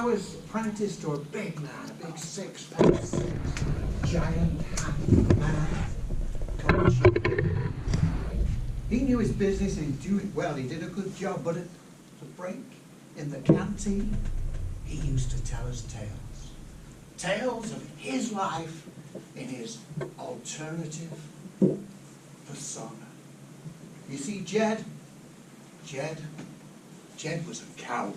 I was apprenticed to a big man, a big 6'6", giant hat man, coach. He knew his business and he'd do it well. He did a good job, but at the break in the canteen, he used to tell us tales. Tales of his life in his alternative persona. You see, Jed was a cowboy.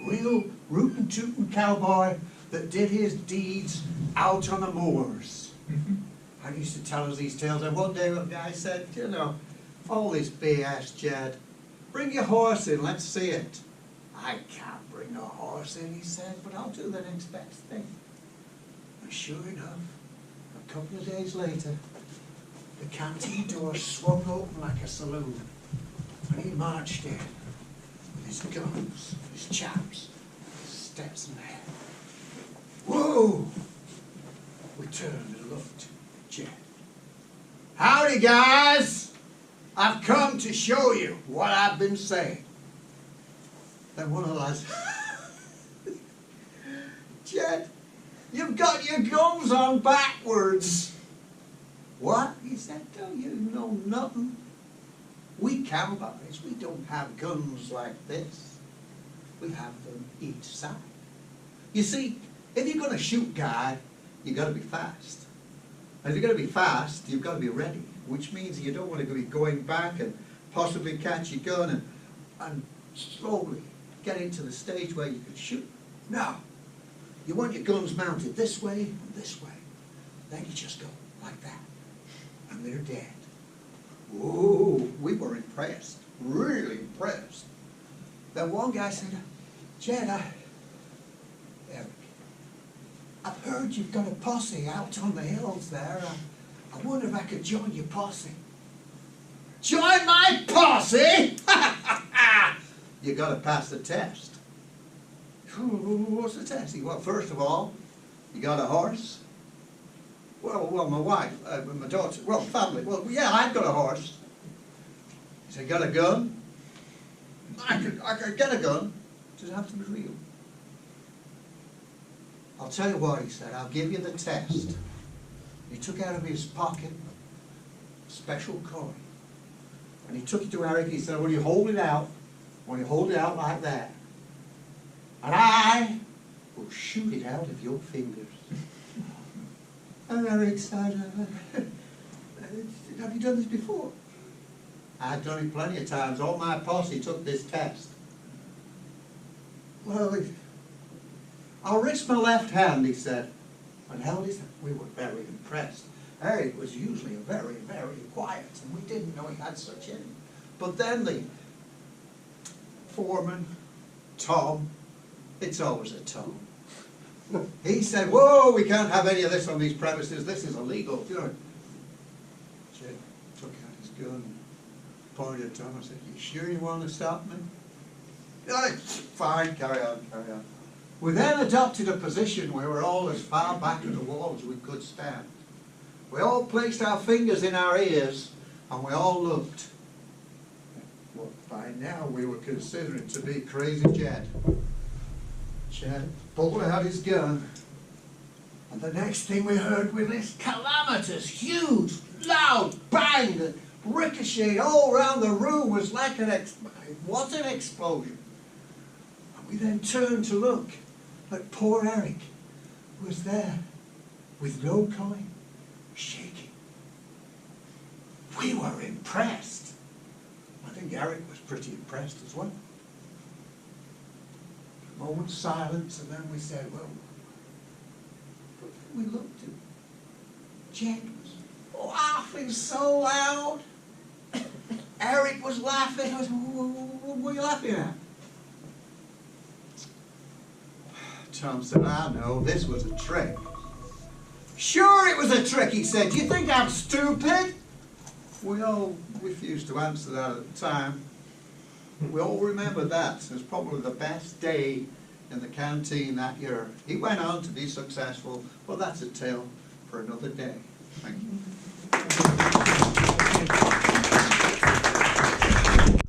Real rootin' tootin' cowboy that did his deeds out on the moors. And he used to tell us these tales. And one day a guy said, you know, all this BS, Jed, bring your horse in, let's see it. I can't bring a horse in, he said, but I'll do the next best thing. And sure enough, a couple of days later, the canteen door swung open like a saloon, and he marched in with his guns, his chaps, his Stetson hat. Whoa! We turned and looked at Jed. Howdy, guys! I've come to show you what I've been saying. Then one of the lads, Jed, you've got your guns on backwards. What? He said, don't you know nothing? We cowboys, we don't have guns like this. We have them each side. You see, if you're going to shoot a guy, you've got to be fast. And if you're going to be fast, you've got to be ready, which means you don't want to be going back and possibly catch your gun and slowly get into the stage where you can shoot. No. You want your guns mounted this way and this way. Then you just go like that. And they're dead. Whoa, we were impressed. Really impressed. Then one guy said, Jed, Eric, I've heard you've got a posse out on the hills there. I wonder if I could join your posse. Join my posse? You got to pass the test. What's the test? Well, first of all, you got a horse. Well, my wife, my daughter, well, family. Well, yeah, I've got a horse. He said, got a gun? I could get a gun. Does it have to be real? I'll tell you what, he said, I'll give you the test. He took out of his pocket a special coin. And he took it to Eric, he said, when you hold it out like that, and I will shoot it out of your fingers. And Eric said, have you done this before? I've done it plenty of times. All my posse took this test. Well, I'll risk my left hand, he said. And held his hand. We were very impressed. Eric was usually very, very quiet, and we didn't know he had such in him. But then the foreman, Tom, it's always a Tom, he said, whoa, we can't have any of this on these premises. This is illegal. You know, Jed took out his gun, pointed at Tom and said, you sure you want to stop me? Fine, carry on, carry on. We then adopted a position where we're all as far back of the wall as we could stand. We all placed our fingers in our ears and we all looked. Well, by now we were considered to be crazy Jed. Jed pulled out his gun, and the next thing we heard was this calamitous, huge, loud bang that ricocheted all around the room. Was like an explosion. And we then turned to look at poor Eric, who was there with no coin, shaking. We were impressed. I think Eric was pretty impressed as well. A moment's silence, and then we said, well, we looked at Jed was laughing so loud. Eric was laughing. I was, what were you laughing at? Tom said, I know, this was a trick. Sure it was a trick, he said. Do you think I'm stupid? We all refused to answer that at the time. We all remember that as probably the best day in the canteen that year. He went on to be successful, but that's a tale for another day. Thank you.